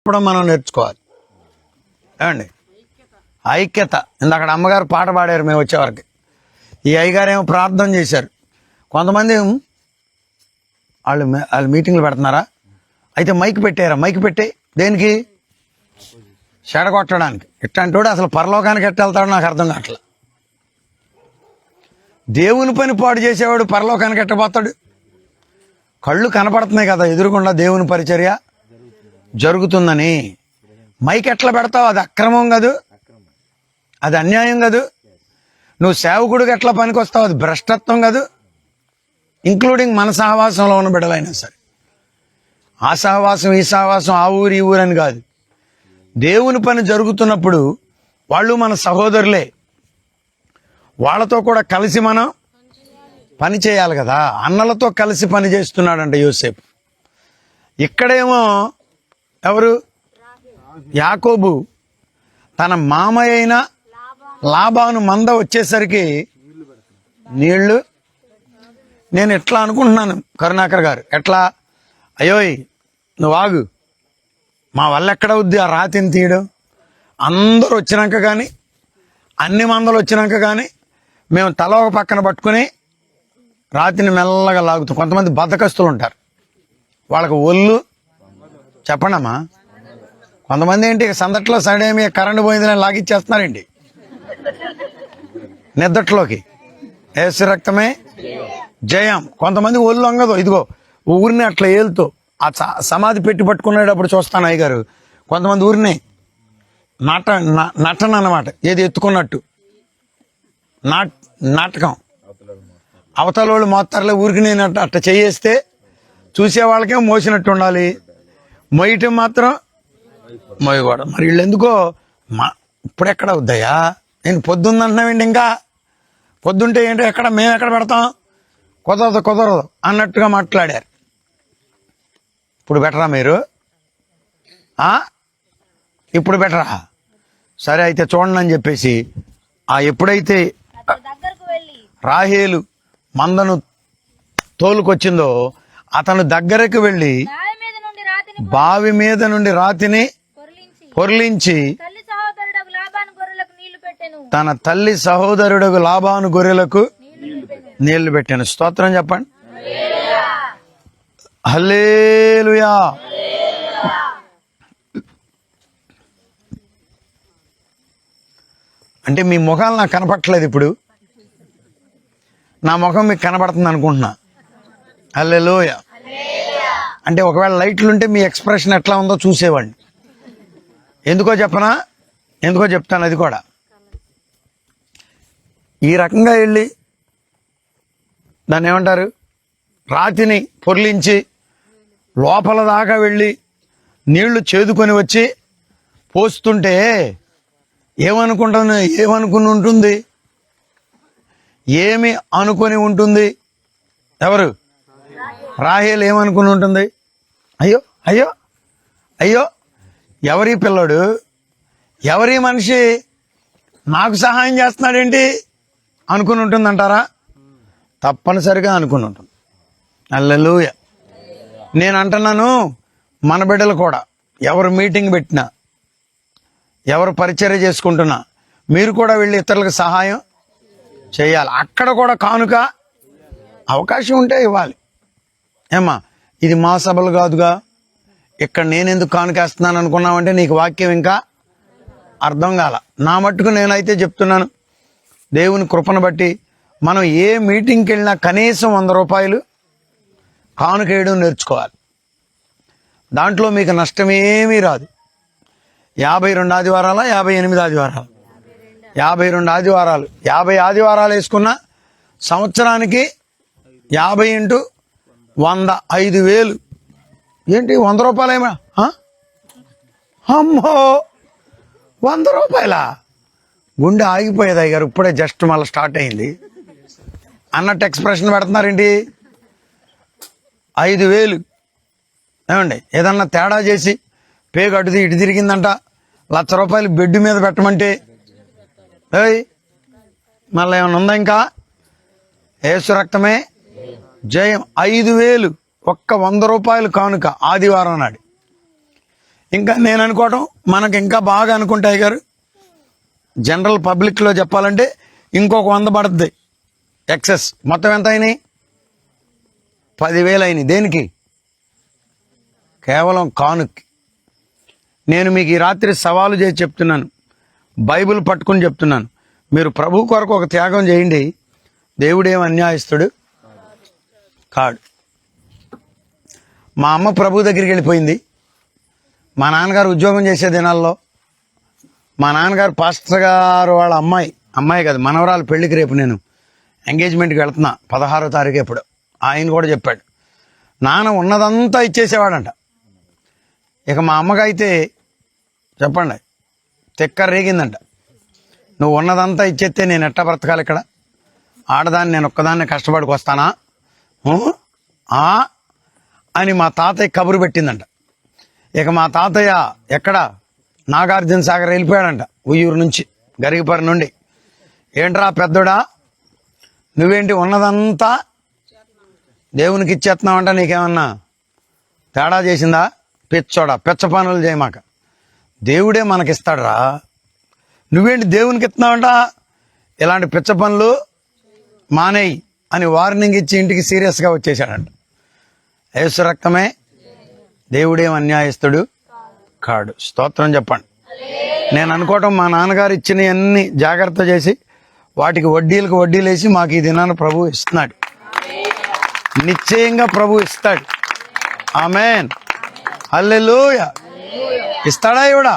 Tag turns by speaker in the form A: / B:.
A: చెప్పడం మనం నేర్చుకోవాలి. ఏమండి, ఐక్యత. ఇందాక అమ్మగారు పాట పాడారు మేము వచ్చేవరకు. ఈ అయ్యగారు ఏమో ప్రార్థన చేశారు. కొంతమంది వాళ్ళు మీటింగ్లు పెడుతున్నారా, అయితే మైక్ పెట్టారా? మైక్ పెట్టే దేనికి? చెడగొట్టడానికి. ఇట్లాంటి అసలు పరలోకానికి ఎట్ట వెళ్తాడో నాకు అర్థం కావట్లా. దేవుని పని పాడు చేసేవాడు పరలోకానికి ఎట్టబోతాడు? కళ్ళు కనపడుతున్నాయి కదా ఎదురుకుండా దేవుని పరిచర్య జరుగుతుందని. మైక్ ఎట్లా పెడతావు? అది అక్రమం కాదు, అది అన్యాయం కాదు. నువ్వు సేవకుడికి ఎట్లా పనికి వస్తావు? అది భ్రష్టత్వం కాదు. ఇంక్లూడింగ్ మన సహవాసంలో ఉన్న బిడ్డలైనా సరే. ఆ సహవాసం ఈ సహవాసం, ఆ ఊరు ఈ ఊరని కాదు. దేవుని పని జరుగుతున్నప్పుడు వాళ్ళు మన సహోదరులే. వాళ్ళతో కూడా కలిసి మనం పని చేయాలి కదా. అన్నలతో కలిసి పని చేస్తున్నాడంట యోసేపు. ఇక్కడేమో ఎవరు? యాకోబు తన మామయ్య అయిన లాబాను మంద వచ్చేసరికి నీళ్లు. నేను ఎట్లా అనుకుంటున్నాను కరుణాకర్ గారు, ఎట్లా? అయ్యోయ్ నువ్వు ఆగు, మా వల్ల ఎక్కడ అవుద్ది ఆ రాతిని తీయడం? అందరూ వచ్చినాక కానీ, అన్ని మందలు వచ్చినాక కానీ మేము తల ఒక పక్కన పట్టుకుని రాతిని మెల్లగా లాగుతాం. కొంతమంది బద్ధకస్తులు ఉంటారు, వాళ్ళకి ఒళ్ళు చెప్పండమ్మా. కొంతమంది ఏంటి సందట్లో సడేమి కరెంటు పోయిందని లాగిచ్చేస్తున్నారండి నిద్దట్లోకి. యేసు రక్తమే జయం. కొంతమంది ఒళ్ళు వంగదు, ఇదిగో ఊరిని అట్లా ఏలుతో ఆ సమాధి పెట్టి పట్టుకునేటప్పుడు చూస్తాను అయ్యగారు. కొంతమంది ఊరిని నటన అన్నమాట, ఏది ఎత్తుకున్నట్టు నాటకం. అవతల వాళ్ళు మోస్తారులే, ఊరికి నేను అట్లా చేయేస్తే చూసే వాళ్ళకేమో మోసినట్టు ఉండాలి, మొయ్యటం మాత్రం మోయకూడదు. మరి వీళ్ళు ఎందుకో ఇప్పుడు ఎక్కడ అవుద్దయ్యా? నేను పొద్దుందంటున్నామండి, ఇంకా పొద్దుంటే ఏంటో ఎక్కడ మేము ఎక్కడ పెడతాం? కుదరదు అన్నట్టుగా మాట్లాడారు. ఇప్పుడు బెటరా మీరు? ఇప్పుడు బెటరా? సరే అయితే చూడండి అని చెప్పేసి ఎప్పుడైతే రాహేలు మందను తోలుకొచ్చిందో అతను దగ్గరకు వెళ్ళి బావి మీద నుండి రాతిని పొర్లించి తన తల్లి సహోదరుడు లాబాను గొర్రెలకు నీళ్లు పెట్టాను. స్తోత్రం చెప్పండి. హల్లెలూయా. అంటే మీ ముఖాలు నాకు కనపడట్లేదు ఇప్పుడు, నా ముఖం మీకు కనపడుతుంది అనుకుంటున్నా. హల్లెలూయా. అంటే ఒకవేళ లైట్లు ఉంటే మీ ఎక్స్ప్రెషన్ ఎట్లా ఉందో చూసేవాడిని. ఎందుకో చెప్పనా? ఎందుకో చెప్తాను. అది కూడా ఈ రకంగా వెళ్ళి దాన్ని ఏమంటారు, రాతిని పొర్లించి లోపల దాకా వెళ్ళి నీళ్లు చేదుకొని వచ్చి పోస్తుంటే ఏమనుకుని ఉంటుంది? ఏమి అనుకొని ఉంటుంది? ఎవరు? రాహేలు ఏమనుకుని ఉంటుంది? అయ్యో అయ్యో అయ్యో, ఎవరి పిల్లడు, ఎవరి మనిషి నాకు సహాయం చేస్తున్నాడేంటి అనుకుని ఉంటుందంటారా? తప్పనిసరిగా అనుకుని ఉంటుంది. హల్లెలూయా. నేను అంటున్నాను, మన బిడ్డలు కూడా ఎవరు మీటింగ్ పెట్టినా, ఎవరు పరిచర్య చేసుకుంటున్నా, మీరు కూడా వెళ్ళి ఇతరులకు సహాయం చేయాలి. అక్కడ కూడా కానుక అవకాశం ఉంటే ఇవ్వాలి. ఏమ్మా, ఇది మా సభలు కాదుగా, ఇక్కడ నేనెందుకు కానుకేస్తున్నాను అనుకున్నామంటే నీకు వాక్యం ఇంకా అర్థం కాల. నా మట్టుకు నేనైతే చెప్తున్నాను, దేవుని కృపను బట్టి మనం ఏ మీటింగ్కి వెళ్ళినా కనీసం 100 రూపాయలు కానుకేయడం నేర్చుకోవాలి. దాంట్లో మీకు నష్టమేమీ రాదు. 52 ఆదివారాల 58 ఆదివారాలు 52 ఆదివారాలు 50 ఆదివారాలు వేసుకున్న సంవత్సరానికి 50 × 100 5,000. ఏంటి 100 రూపాయలేమా? అమ్మో 100 రూపాయలా? గుండె ఆగిపోయేది అయ్యారు. ఇప్పుడే జస్ట్ మళ్ళీ స్టార్ట్ అయింది అన్నట్టు ఎక్స్ప్రెషన్ పెడుతున్నారేంటి? 5,000 ఏమండి? ఏదన్నా తేడా చేసి పేగు అటు ఇటు తిరిగిందంట, 1,00,000 రూపాయలు బెడ్ మీద పెట్టమంటే మళ్ళీ ఏమన్నా ఉందా? ఇంకా యేసు రక్తమే జయం. 5,000 ఒక్క 100 రూపాయలు కానుక ఆదివారం నాడు. ఇంకా నేను అనుకోవటం మనకు ఇంకా బాగా అనుకుంటాయి గారు, జనరల్ పబ్లిక్లో చెప్పాలంటే ఇంకొక 100 పడుతుంది ఎక్సెస్. మొత్తం ఎంత అయినాయి? 10,000 అయినాయి. దేనికి? కేవలం కానుక్కి. నేను మీకు ఈ రాత్రి సవాలు చేసి చెప్తున్నాను, బైబిల్ పట్టుకుని చెప్తున్నాను, మీరు ప్రభు కొరకు ఒక త్యాగం చేయండి. దేవుడేం అన్యాయస్తుడు కాడు. మా అమ్మ ప్రభు దగ్గరికి వెళ్ళిపోయింది. మా నాన్నగారు ఉద్యోగం చేసే దినాల్లో మా నాన్నగారు పాస్టర్ గారు వాళ్ళ అమ్మాయి కాదు, మనవరాలు పెళ్లికి రేపు నేను ఎంగేజ్మెంట్కి వెళ్తున్నా 16వ తారీఖు. ఎప్పుడు ఆయన కూడా చెప్పాడు, నాన్న ఉన్నదంతా ఇచ్చేసేవాడంట. ఇక మా అమ్మకైతే చెప్పండి తెక్క రేగిందంట. నువ్వు ఉన్నదంతా ఇచ్చేస్తే నేను ఎట్టా బ్రతకాలి ఇక్కడ? ఆడదాన్ని నేను ఒక్కదాన్ని కష్టపడికి వస్తానా అని మా తాతయ్య కబురు పెట్టిందంట. ఇక మా తాతయ్య ఎక్కడ నాగార్జున సాగర్ వెళ్ళిపోయాడంట, ఉయ్యూరు నుంచి, గరిగిపరి నుండి. ఏంట్రా పెద్దోడా, నువ్వేంటి ఉన్నదంతా దేవునికి ఇచ్చేస్తున్నావంట, నీకేమన్నా తేడా చేసిందా? పిచ్చోడా, పిచ్చ పనులు చేయమాక, దేవుడే మనకిస్తాడురా. నువ్వేంటి దేవునికి ఇస్తున్నావంట, ఇలాంటి పిచ్చ పనులు మానేయి అని వార్నింగ్ ఇచ్చి ఇంటికి సీరియస్గా వచ్చేసాడంట. యేసు రక్తమే, దేవుడేం అన్యాయస్తుడు కాడు. స్తోత్రం చెప్పండి. నేను అనుకోవటం మా నాన్నగారు ఇచ్చినవన్నీ జాగ్రత్త చేసి వాటికి వడ్డీలకు వడ్డీలు వేసి మాకు ఈ దినాన్ని ప్రభు ఇస్తున్నాడు. నిశ్చయంగా ప్రభు ఇస్తాడు. ఆమేన్, హల్లెలూయా. ఇస్తాడా ఇవిడా?